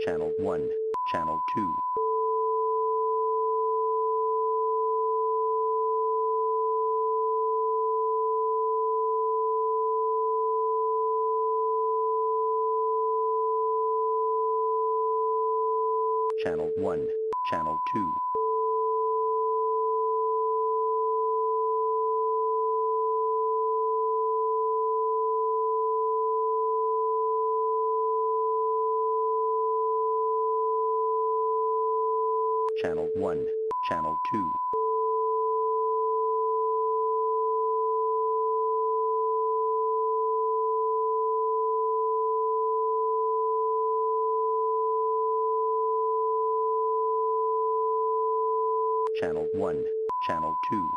Channel 1, Channel 2. Channel 1, Channel 2. Channel 1, Channel 2. Channel 1, Channel 2.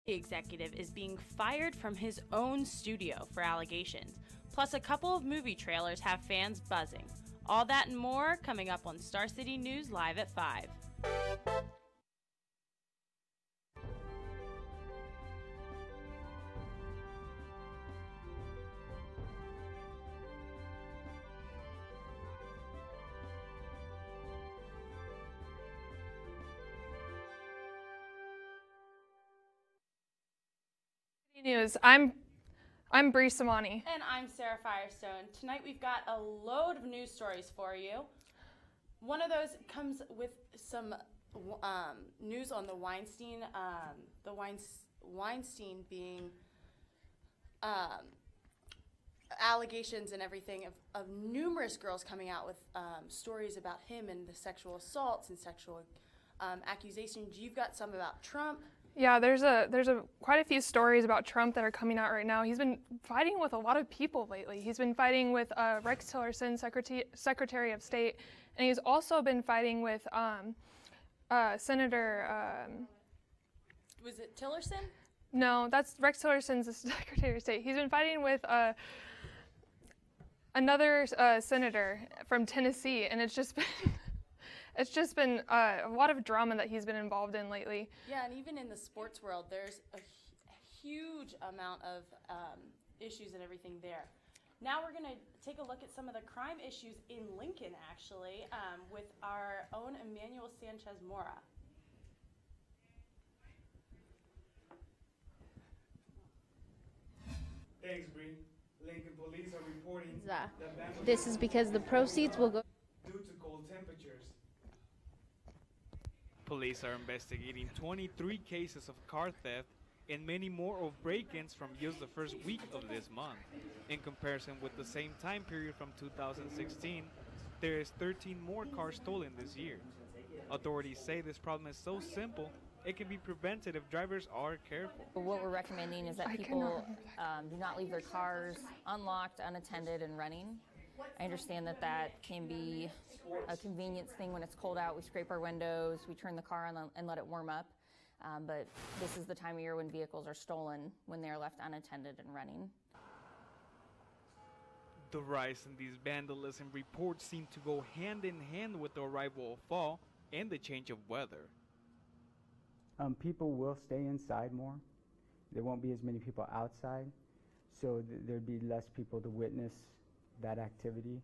The executive is being fired from his own studio for allegations. Plus, a couple of movie trailers have fans buzzing. All that and more coming up on Star City News Live at 5. News. I'm Bree Samani. And I'm Sarah Firestone. Tonight we've got a load of news stories for you. One of those comes with some news on the Weinstein being allegations and everything of numerous girls coming out with stories about him and the sexual assaults and sexual accusations. You've got some about Trump. Yeah, there's quite a few stories about Trump that are coming out right now. He's been fighting with a lot of people lately. He's been fighting with Rex Tillerson, Secretary of State, and he's also been fighting with Senator. Was it Tillerson? No, that's Rex Tillerson's the Secretary of State. He's been fighting with another senator from Tennessee, and it's just been. It's just been a lot of drama that he's been involved in lately. Yeah, and even in the sports world, there's a huge amount of issues and everything there. Now we're going to take a look at some of the crime issues in Lincoln, actually, with our own Emmanuel Sanchez Mora. Thanks, Bree. Lincoln police are reporting This is because the proceeds will go due to cold temperatures. Police are investigating 23 cases of car theft and many more of break-ins from just the first week of this month. In comparison with the same time period from 2016, there is 13 more cars stolen this year. Authorities say this problem is so simple, it can be prevented if drivers are careful. What we're recommending is that people do not leave their cars unlocked, unattended, and running. I understand that that can be a convenience thing when it's cold out. We scrape our windows, we turn the car on and let it warm up. But this is the time of year when vehicles are stolen, when they are left unattended and running. The rise in these vandalism reports seem to go hand in hand with the arrival of fall and the change of weather. People will stay inside more. There won't be as many people outside, so there'd be less people to witness that activity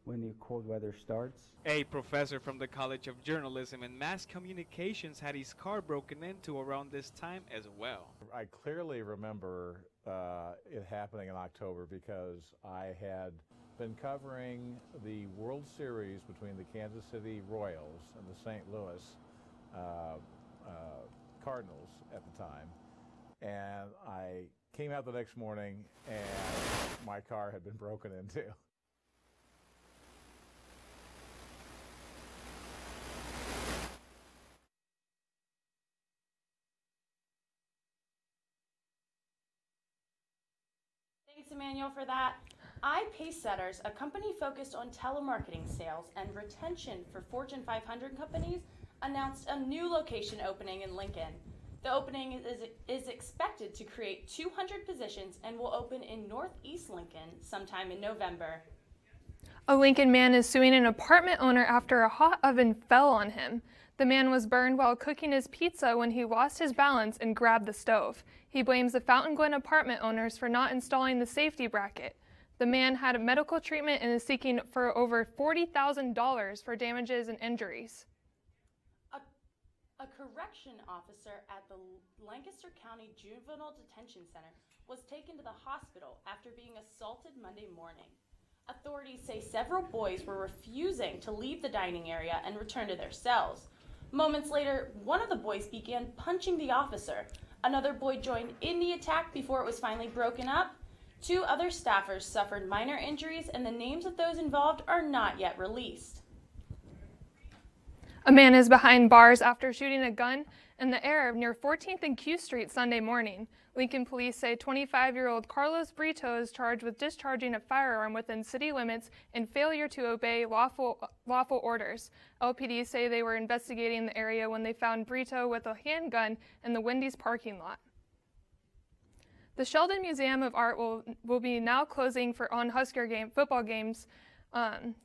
when the cold weather starts. A professor from the College of Journalism and Mass Communications had his car broken into around this time as well. I clearly remember it happening in October because I had been covering the World Series between the Kansas City Royals and the St. Louis Cardinals at the time. And I came out the next morning and my car had been broken into. Thanks, Emmanuel, for that. iPacesetters, a company focused on telemarketing sales and retention for Fortune 500 companies, announced a new location opening in Lincoln. The opening is expected to create 200 positions and will open in Northeast Lincoln sometime in November. A Lincoln man is suing an apartment owner after a hot oven fell on him. The man was burned while cooking his pizza when he lost his balance and grabbed the stove. He blames the Fountain Glen apartment owners for not installing the safety bracket. The man had medical treatment and is seeking for over $40,000 for damages and injuries. A correction officer at the Lancaster County Juvenile Detention Center was taken to the hospital after being assaulted Monday morning. Authorities say several boys were refusing to leave the dining area and return to their cells. Moments later, one of the boys began punching the officer. Another boy joined in the attack before it was finally broken up. 2 other staffers suffered minor injuries, and the names of those involved are not yet released. A man is behind bars after shooting a gun in the air near 14th and Q Street Sunday morning. Lincoln police say 25-year-old Carlos Brito is charged with discharging a firearm within city limits and failure to obey lawful orders. LPD say they were investigating the area when they found Brito with a handgun in the Wendy's parking lot. The Sheldon Museum of Art will be now closing on Husker football games.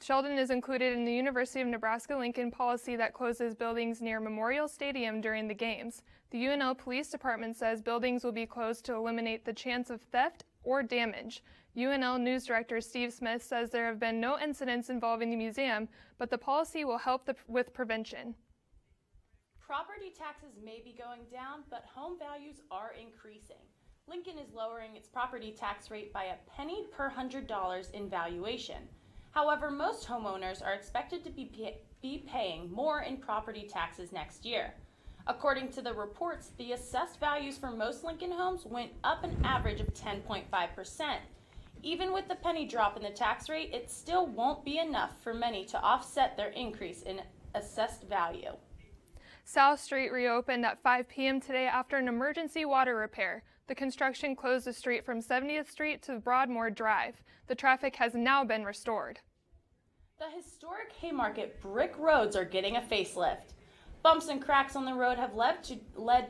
Sheldon is included in the University of Nebraska-Lincoln policy that closes buildings near Memorial Stadium during the games. The UNL Police Department says buildings will be closed to eliminate the chance of theft or damage. UNL News Director Steve Smith says there have been no incidents involving the museum, but the policy will help with prevention. Property taxes may be going down, but home values are increasing. Lincoln is lowering its property tax rate by a penny per $100 in valuation. However, most homeowners are expected to be paying more in property taxes next year. According to the reports, the assessed values for most Lincoln homes went up an average of 10.5%. Even with the penny drop in the tax rate, it still won't be enough for many to offset their increase in assessed value. South Street reopened at 5 p.m. today after an emergency water repair. The construction closed the street from 70th Street to Broadmoor Drive. The traffic has now been restored. The historic Haymarket brick roads are getting a facelift. Bumps and cracks on the road have led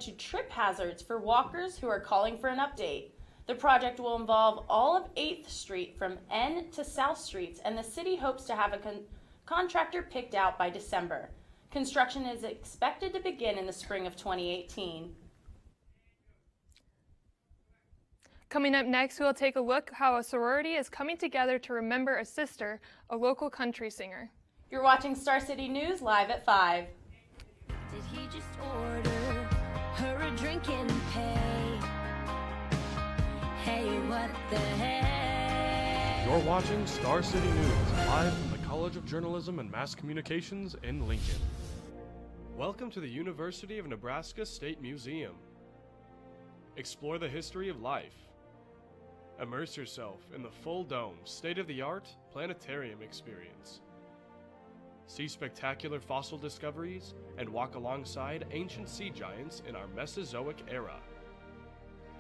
to trip hazards for walkers who are calling for an update. The project will involve all of 8th Street from N to South Streets, and the city hopes to have a contractor picked out by December. Construction is expected to begin in the spring of 2018. Coming up next, we'll take a look how a sorority is coming together to remember a sister, a local country singer. You're watching Star City News live at 5. Did he just order her a drink and pay? Hey, what the heck? You're watching Star City News, live from the College of Journalism and Mass Communications in Lincoln. Welcome to the University of Nebraska State Museum. Explore the history of life. Immerse yourself in the full-dome, state-of-the-art planetarium experience. See spectacular fossil discoveries and walk alongside ancient sea giants in our Mesozoic era.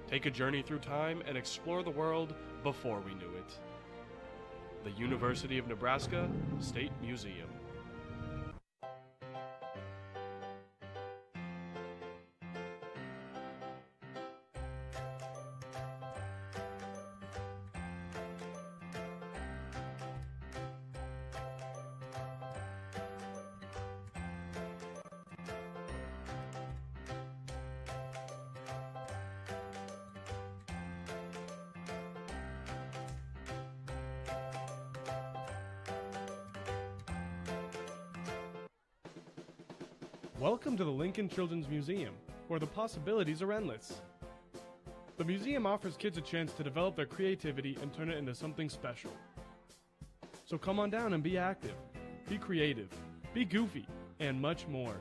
Take a journey through time and explore the world before we knew it. The University of Nebraska State Museum. Welcome to the Lincoln Children's Museum, where the possibilities are endless. The museum offers kids a chance to develop their creativity and turn it into something special. So come on down and be active, be creative, be goofy, and much more.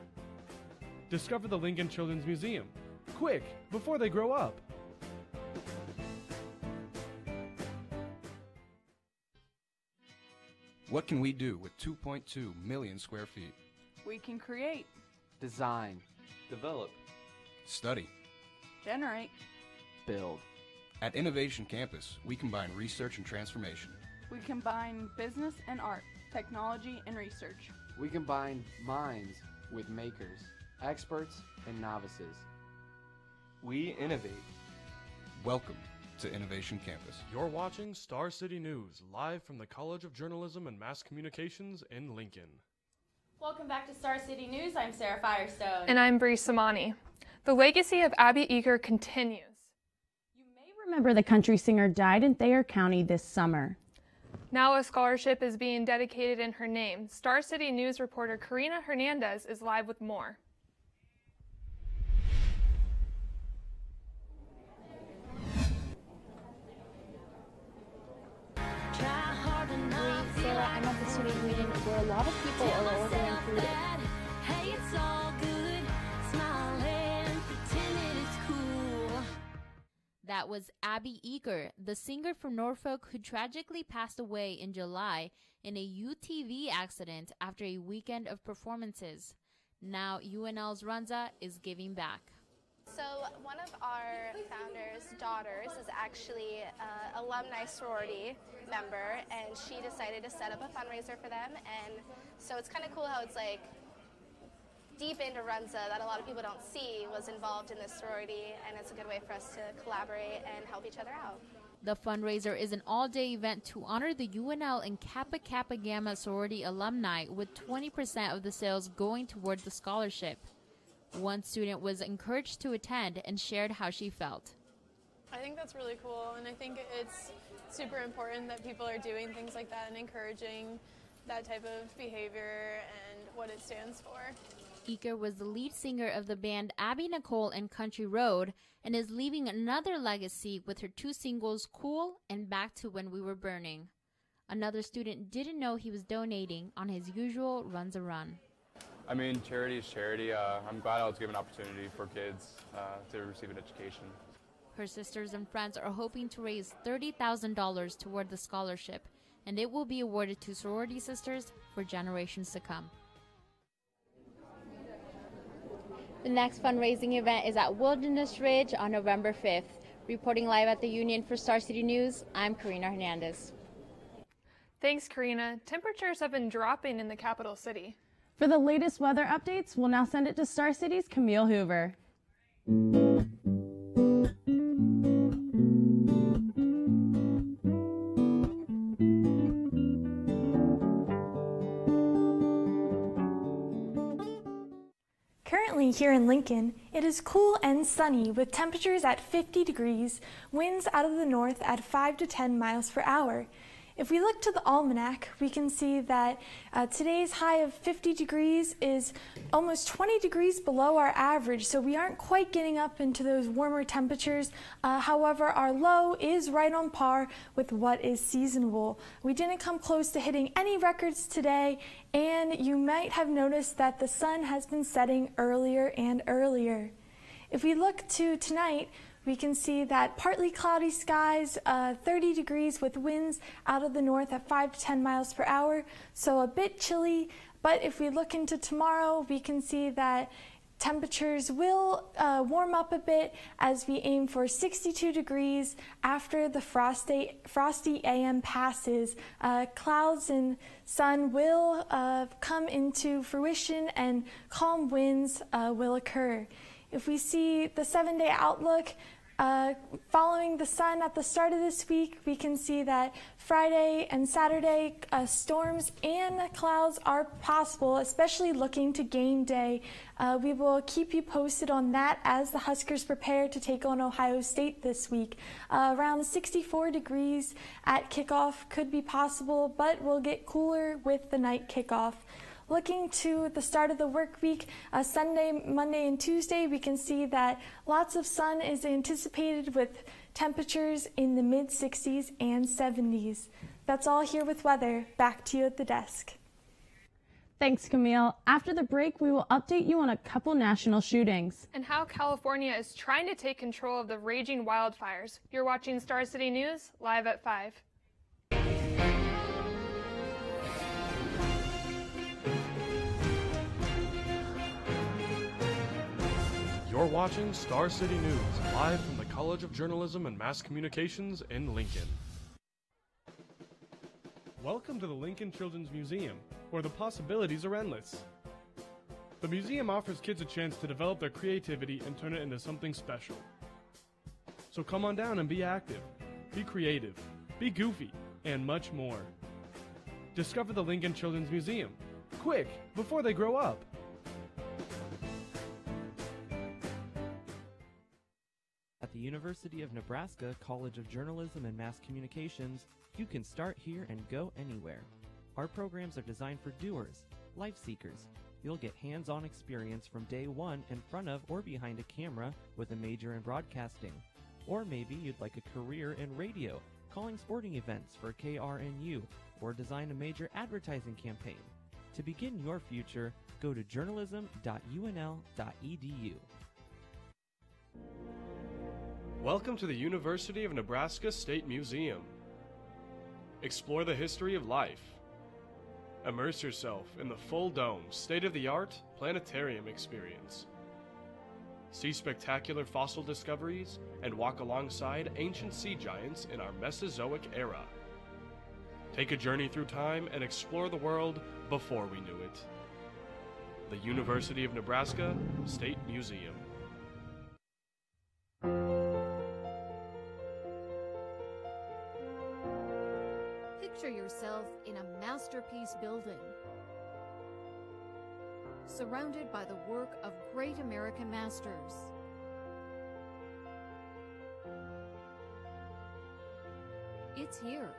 Discover the Lincoln Children's Museum, quick, before they grow up. What can we do with 2.2 million square feet? We can create, design, develop, study, generate, build. At Innovation Campus, we combine research and transformation. We combine business and art, technology and research. We combine minds with makers, experts and novices. We innovate. Welcome to Innovation Campus. You're watching Star City News, live from the College of Journalism and Mass Communications in Lincoln. Welcome back to Star City News. I'm Sarah Firestone. And I'm Bree Samani. The legacy of Abby Eager continues. You may remember the country singer died in Thayer County this summer. Now a scholarship is being dedicated in her name. Star City News reporter Karina Hernandez is live with more. Sarah, I'm at the city meeting where a lot of people are ordering food. Hey, it's all good. Smile and pretend it is cool. That was Abby Eager, the singer from Norfolk who tragically passed away in July in a UTV accident after a weekend of performances. Now UNL's Runza is giving back. So one of our founders' daughters is actually an alumni sorority member, and she decided to set up a fundraiser for them. And so it's kind of cool how it's like deep into Runza that a lot of people don't see was involved in this sorority, and it's a good way for us to collaborate and help each other out. The fundraiser is an all-day event to honor the UNL and Kappa Kappa Gamma sorority alumni, with 20% of the sales going toward the scholarship. One student was encouraged to attend and shared how she felt. I think that's really cool, and I think it's super important that people are doing things like that and encouraging that type of behavior and what it stands for. Eaker was the lead singer of the band Abby Nicole and Country Road and is leaving another legacy with her 2 singles, Cool and Back to When We Were Burning. Another student didn't know he was donating on his usual Runza run. I mean, charity is charity. I'm glad I was given an opportunity for kids to receive an education. Her sisters and friends are hoping to raise $30,000 toward the scholarship, and it will be awarded to sorority sisters for generations to come. The next fundraising event is at Wilderness Ridge on November 5th. Reporting live at the Union for Star City News, I'm Karina Hernandez. Thanks, Karina. Temperatures have been dropping in the capital city. For the latest weather updates, we'll now send it to Star City's Camille Hoover. Currently here in Lincoln, it is cool and sunny with temperatures at 50 degrees, winds out of the north at 5 to 10 miles per hour. If we look to the almanac, we can see that today's high of 50 degrees is almost 20 degrees below our average, so we aren't quite getting up into those warmer temperatures. However, our low is right on par with what is seasonable. We didn't come close to hitting any records today, and you might have noticed that the sun has been setting earlier and earlier. If we look to tonight, we can see that partly cloudy skies, 30 degrees with winds out of the north at 5 to 10 miles per hour, so a bit chilly. But if we look into tomorrow, we can see that temperatures will warm up a bit as we aim for 62 degrees after the frosty AM passes. Clouds and sun will come into fruition and calm winds will occur. If we see the 7-day outlook, following the sun at the start of this week, we can see that Friday and Saturday storms and clouds are possible, especially looking to game day. We will keep you posted on that as the Huskers prepare to take on Ohio State this week. Around 64 degrees at kickoff could be possible, but will get cooler with the night kickoff. Looking to the start of the work week, Sunday, Monday, and Tuesday, we can see that lots of sun is anticipated with temperatures in the mid-60s and 70s. That's all here with weather. Back to you at the desk. Thanks, Camille. After the break, we will update you on a couple national shootings. And how California is trying to take control of the raging wildfires. You're watching Star City News, live at 5. You're watching Star City News, live from the College of Journalism and Mass Communications in Lincoln. Welcome to the Lincoln Children's Museum, where the possibilities are endless. The museum offers kids a chance to develop their creativity and turn it into something special. So come on down and be active, be creative, be goofy, and much more. Discover the Lincoln Children's Museum, quick, before they grow up. At the University of Nebraska College of Journalism and Mass Communications, you can start here and go anywhere. Our programs are designed for doers, life seekers. You'll get hands-on experience from day one in front of or behind a camera with a major in broadcasting. Or maybe you'd like a career in radio, calling sporting events for KRNU, or design a major advertising campaign. To begin your future, go to journalism.unl.edu. Welcome to the University of Nebraska State Museum. Explore the history of life. Immerse yourself in the full-dome, state-of-the-art planetarium experience. See spectacular fossil discoveries and walk alongside ancient sea giants in our Mesozoic era. Take a journey through time and explore the world before we knew it. the University of Nebraska State Museum. Picture yourself in a masterpiece building, surrounded by the work of great American masters. It's here.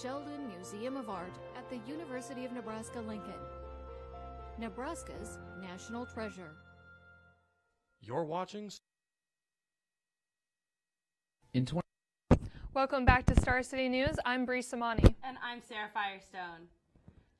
Sheldon Museum of Art at the University of Nebraska-Lincoln. Nebraska's national treasure. You're watching in 20. Welcome back to Star City News. I'm Bree Samani. And I'm Sarah Firestone.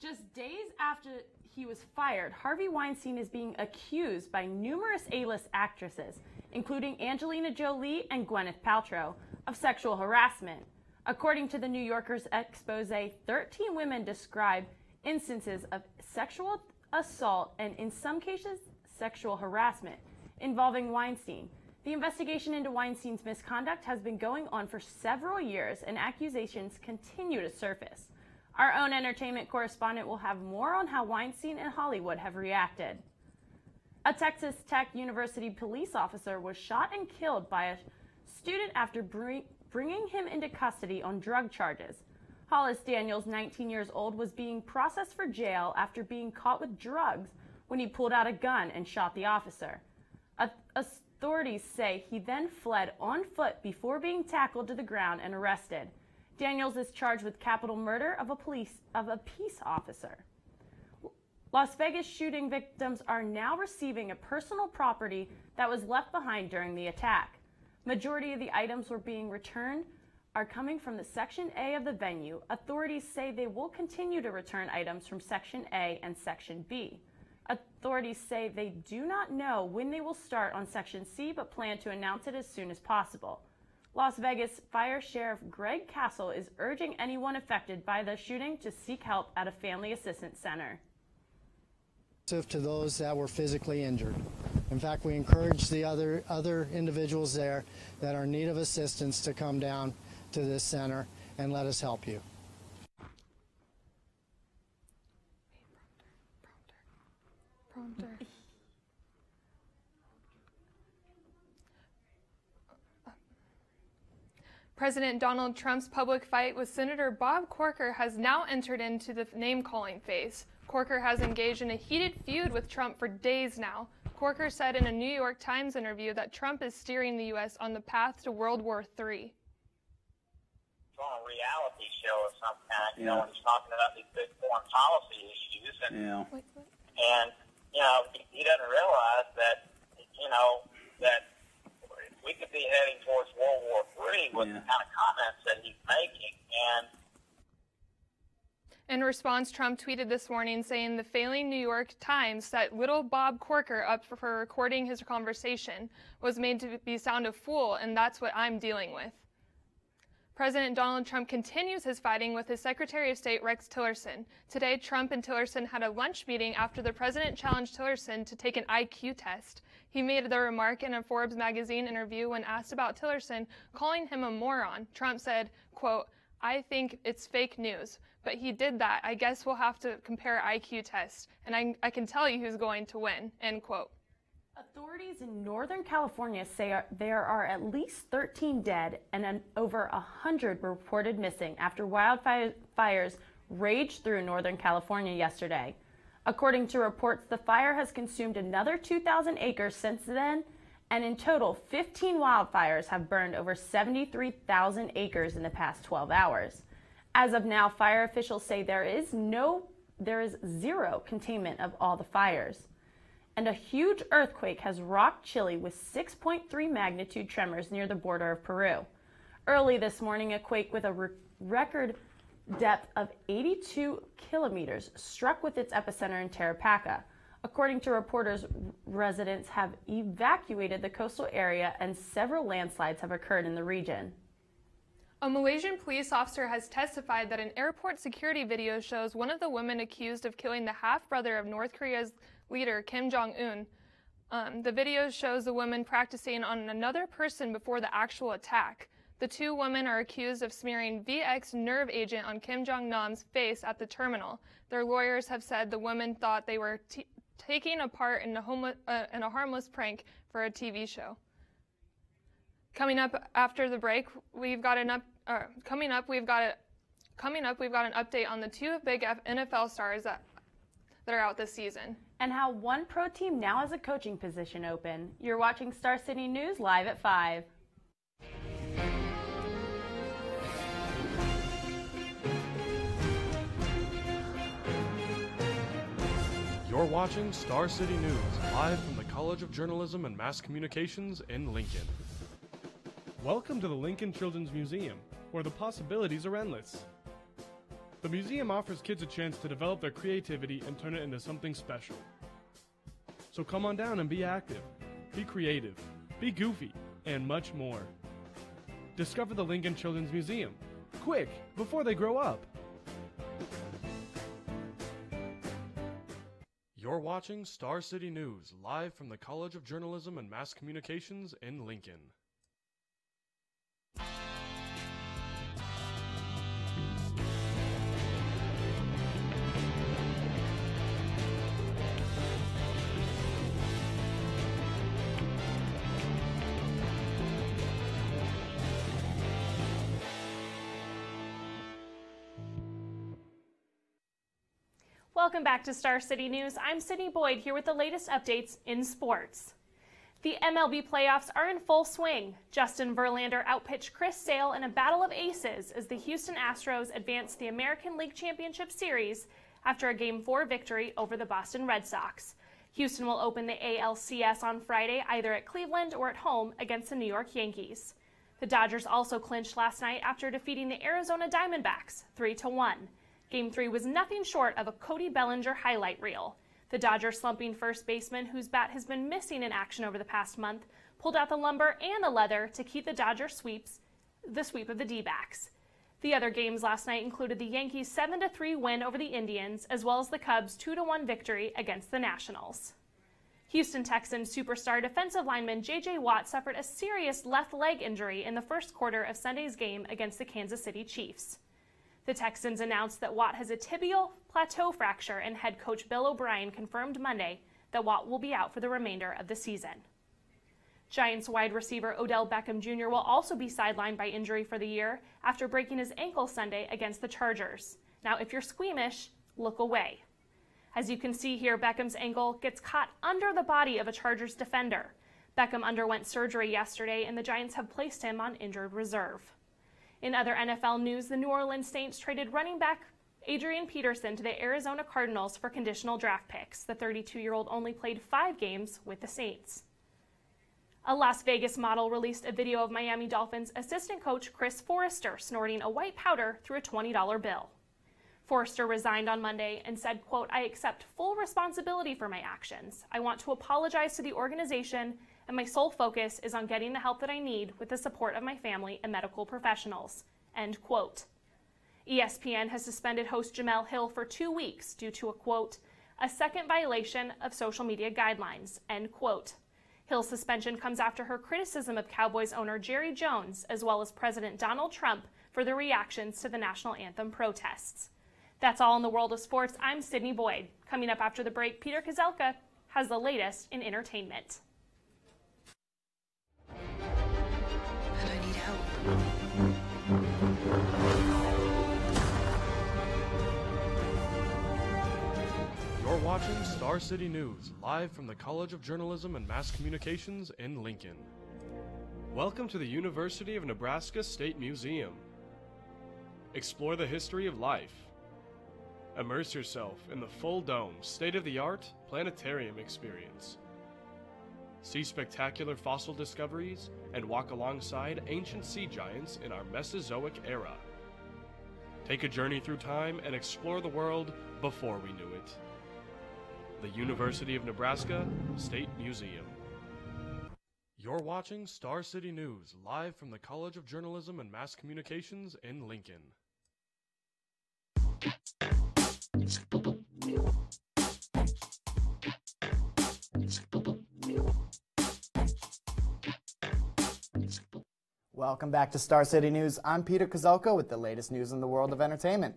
Just days after he was fired, Harvey Weinstein is being accused by numerous A-list actresses, including Angelina Jolie and Gwyneth Paltrow, of sexual harassment. According to the New Yorker's expose, 13 women describe instances of sexual assault and, in some cases, sexual harassment involving Weinstein. The investigation into Weinstein's misconduct has been going on for several years, and accusations continue to surface. Our own entertainment correspondent will have more on how Weinstein and Hollywood have reacted. A Texas Tech University police officer was shot and killed by a student after bringing him into custody on drug charges. Hollis Daniels, 19 years old, was being processed for jail after being caught with drugs when he pulled out a gun and shot the officer. Authorities say he then fled on foot before being tackled to the ground and arrested. Daniels is charged with capital murder of a peace officer. Las Vegas shooting victims are now receiving a personal property that was left behind during the attack. Majority of the items were being returned are coming from the Section A of the venue. Authorities say they will continue to return items from Section A and Section B. Authorities say they do not know when they will start on Section C, but plan to announce it as soon as possible. Las Vegas Fire Sheriff Greg Castle is urging anyone affected by the shooting to seek help at a family assistance center. To those that were physically injured. In fact, we encourage the other individuals there that are in need of assistance to come down to this center and let us help you. Prompter. President Donald Trump's public fight with Senator Bob Corker has now entered into the name-calling phase. Corker has engaged in a heated feud with Trump for days now. Corker said in a New York Times interview that Trump is steering the U.S. on the path to World War III. It's on a reality show of some kind, you know, when he's talking about these big foreign policy issues. And, and you know, he doesn't realize that, you know, that we could be heading towards World War III with the kind of comments that he's making. And in response, Trump tweeted this morning saying the failing New York Times set little Bob Corker up for recording his conversation was made to be sound a fool, and that's what I'm dealing with. President Donald Trump continues his fighting with his Secretary of State, Rex Tillerson. Today, Trump and Tillerson had a lunch meeting after the president challenged Tillerson to take an IQ test. He made the remark in a Forbes magazine interview when asked about Tillerson, calling him a moron. Trump said, quote, "I think it's fake news, but he did that. I guess we'll have to compare IQ tests, and I can tell you who's going to win," end quote. Authorities in Northern California say there are at least 13 dead and over 100 were reported missing after wildfires raged through Northern California yesterday. According to reports, the fire has consumed another 2,000 acres since then, and in total, 15 wildfires have burned over 73,000 acres in the past 12 hours. As of now, fire officials say there is zero containment of all the fires. And a huge earthquake has rocked Chile with 6.3 magnitude tremors near the border of Peru. Early this morning, a quake with a record depth of 82 kilometers struck with its epicenter in Tarapaca. According to reporters, residents have evacuated the coastal area and several landslides have occurred in the region. A Malaysian police officer has testified that an airport security video shows one of the women accused of killing the half-brother of North Korea's leader, Kim Jong-un. The video shows the woman practicing on another person before the actual attack. The two women are accused of smearing VX nerve agent on Kim Jong-nam's face at the terminal. Their lawyers have said the women thought they were taking a part in a harmless prank for a TV show. Coming up after the break, we've got an update on the two big NFL stars that are out this season. And how one pro team now has a coaching position open. You're watching Star City News live at 5. You're watching Star City News, live from the College of Journalism and Mass Communications in Lincoln. Welcome to the Lincoln Children's Museum, where the possibilities are endless. The museum offers kids a chance to develop their creativity and turn it into something special. So come on down and be active, be creative, be goofy, and much more. Discover the Lincoln Children's Museum, quick, before they grow up. You're watching Star City News, live from the College of Journalism and Mass Communications in Lincoln. Welcome back to Star City News. I'm Sydney Boyd here with the latest updates in sports. The MLB playoffs are in full swing. Justin Verlander outpitched Chris Sale in a battle of aces as the Houston Astros advanced the American League Championship Series after a Game 4 victory over the Boston Red Sox. Houston will open the ALCS on Friday either at Cleveland or at home against the New York Yankees. The Dodgers also clinched last night after defeating the Arizona Diamondbacks 3-1. Game 3 was nothing short of a Cody Bellinger highlight reel. The Dodgers slumping first baseman, whose bat has been missing in action over the past month, pulled out the lumber and the leather to keep the Dodgers sweep of the D-backs. The other games last night included the Yankees' 7-3 win over the Indians, as well as the Cubs' 2-1 victory against the Nationals. Houston Texans superstar defensive lineman J.J. Watt suffered a serious left leg injury in the first quarter of Sunday's game against the Kansas City Chiefs. The Texans announced that Watt has a tibial plateau fracture, and head coach Bill O'Brien confirmed Monday that Watt will be out for the remainder of the season. Giants wide receiver Odell Beckham Jr. will also be sidelined by injury for the year after breaking his ankle Sunday against the Chargers. Now, if you're squeamish, look away. As you can see here, Beckham's ankle gets caught under the body of a Chargers defender. Beckham underwent surgery yesterday, and the Giants have placed him on injured reserve. In other NFL news, the New Orleans Saints traded running back Adrian Peterson to the Arizona Cardinals for conditional draft picks. The 32-year-old only played 5 games with the Saints. A Las Vegas model released a video of Miami Dolphins assistant coach Chris Forrester snorting a white powder through a $20 bill. Forrester resigned on Monday and said, quote, "I accept full responsibility for my actions. I want to apologize to the organization, and my sole focus is on getting the help that I need with the support of my family and medical professionals," end quote. ESPN has suspended host Jemele Hill for 2 weeks due to a, quote, "a second violation of social media guidelines," end quote. Hill's suspension comes after her criticism of Cowboys owner Jerry Jones, as well as President Donald Trump, for their reactions to the national anthem protests. That's all in the world of sports. I'm Sydney Boyd. Coming up after the break, Peter Kozelka has the latest in entertainment. And I need help. You're watching Star City News, live from the College of Journalism and Mass Communications in Lincoln. Welcome to the University of Nebraska State Museum. Explore the history of life. Immerse yourself in the full-dome, state-of-the-art planetarium experience. See spectacular fossil discoveries and walk alongside ancient sea giants in our Mesozoic era. Take a journey through time and explore the world before we knew it. The University of Nebraska State Museum. You're watching Star City News, live from the College of Journalism and Mass Communications in Lincoln. Welcome back to Star City News. I'm Peter Kozolko with the latest news in the world of entertainment.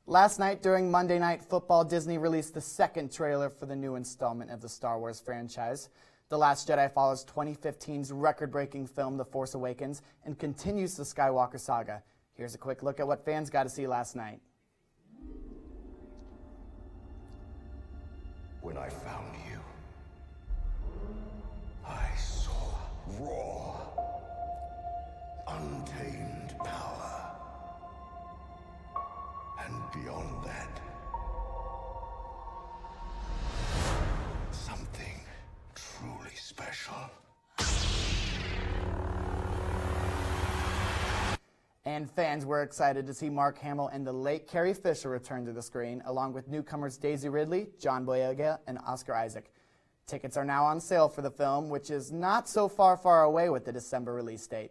Last night during Monday Night Football, Disney released the second trailer for the new installment of the Star Wars franchise. The Last Jedi follows 2015's record-breaking film The Force Awakens and continues the Skywalker saga. Here's a quick look at what fans got to see last night. When I found you, I saw raw, untamed power. And beyond that, something truly special. And fans were excited to see Mark Hamill and the late Carrie Fisher return to the screen, along with newcomers Daisy Ridley, John Boyega, and Oscar Isaac. Tickets are now on sale for the film, which is not so far away with the December release date.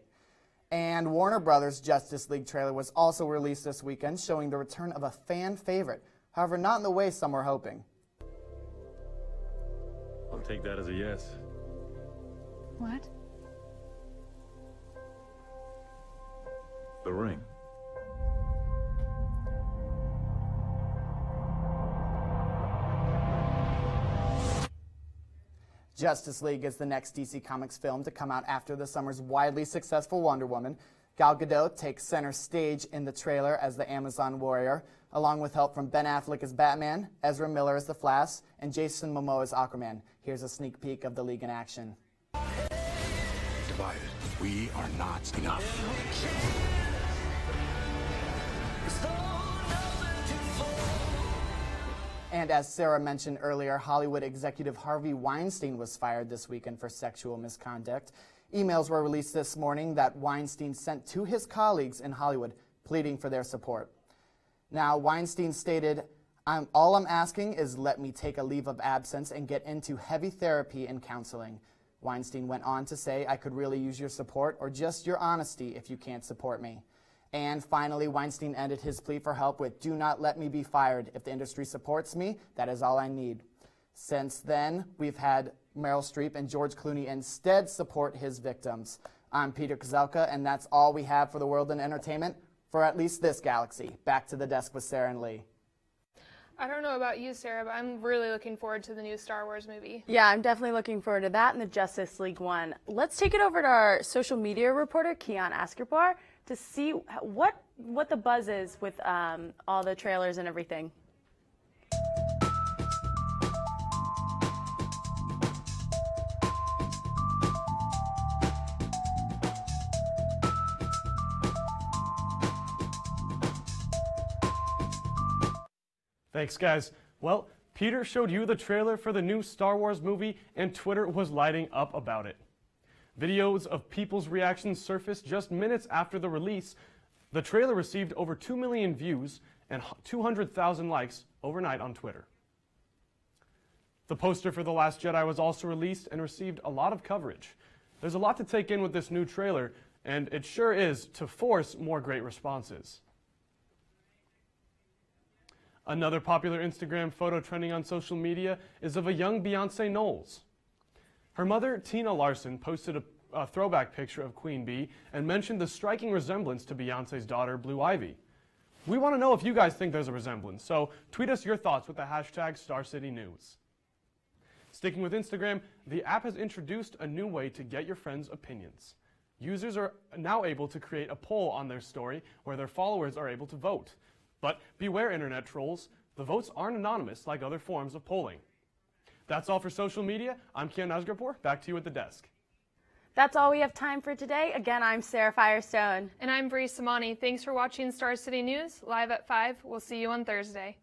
And Warner Brothers' Justice League trailer was also released this weekend, showing the return of a fan favorite. However, not in the way some were hoping. I'll take that as a yes. What? The ring. Justice League is the next DC Comics film to come out after the summer's widely successful Wonder Woman. Gal Gadot takes center stage in the trailer as the Amazon warrior, along with help from Ben Affleck as Batman, Ezra Miller as the Flash, and Jason Momoa as Aquaman. Here's a sneak peek of the League in action. Divided, we are not enough. And as Sarah mentioned earlier, Hollywood executive Harvey Weinstein was fired this weekend for sexual misconduct. Emails were released this morning that Weinstein sent to his colleagues in Hollywood, pleading for their support. Now, Weinstein stated, all I'm asking is let me take a leave of absence and get into heavy therapy and counseling. Weinstein went on to say, I could really use your support or just your honesty if you can't support me. And finally, Weinstein ended his plea for help with, do not let me be fired. If the industry supports me, that is all I need. Since then, we've had Meryl Streep and George Clooney instead support his victims. I'm Peter Kozolka, and that's all we have for the world and entertainment for at least this galaxy. Back to the desk with Sarah and Lee. I don't know about you, Sarah, but I'm really looking forward to the new Star Wars movie. Yeah, I'm definitely looking forward to that and the Justice League one. Let's take it over to our social media reporter, Kian Askarblar, to see what the buzz is with all the trailers and everything. Thanks, guys. Well, Peter showed you the trailer for the new Star Wars movie, and Twitter was lighting up about it. Videos of people's reactions surfaced just minutes after the release. The trailer received over 2 million views and 200,000 likes overnight on Twitter. The poster for The Last Jedi was also released and received a lot of coverage. There's a lot to take in with this new trailer, and it sure is to force more great responses. Another popular Instagram photo trending on social media is of a young Beyonce Knowles. Her mother, Tina Larson, posted a throwback picture of Queen Bee and mentioned the striking resemblance to Beyonce's daughter, Blue Ivy. We want to know if you guys think there's a resemblance, so tweet us your thoughts with the hashtag StarCityNews. Sticking with Instagram, the app has introduced a new way to get your friends' opinions. Users are now able to create a poll on their story where their followers are able to vote. But beware, internet trolls, the votes aren't anonymous like other forms of polling. That's all for social media. I'm Kian Asgarpour. Back to you at the desk. That's all we have time for today. Again, I'm Sarah Firestone. And I'm Bree Samani. Thanks for watching Star City News, live at 5. We'll see you on Thursday.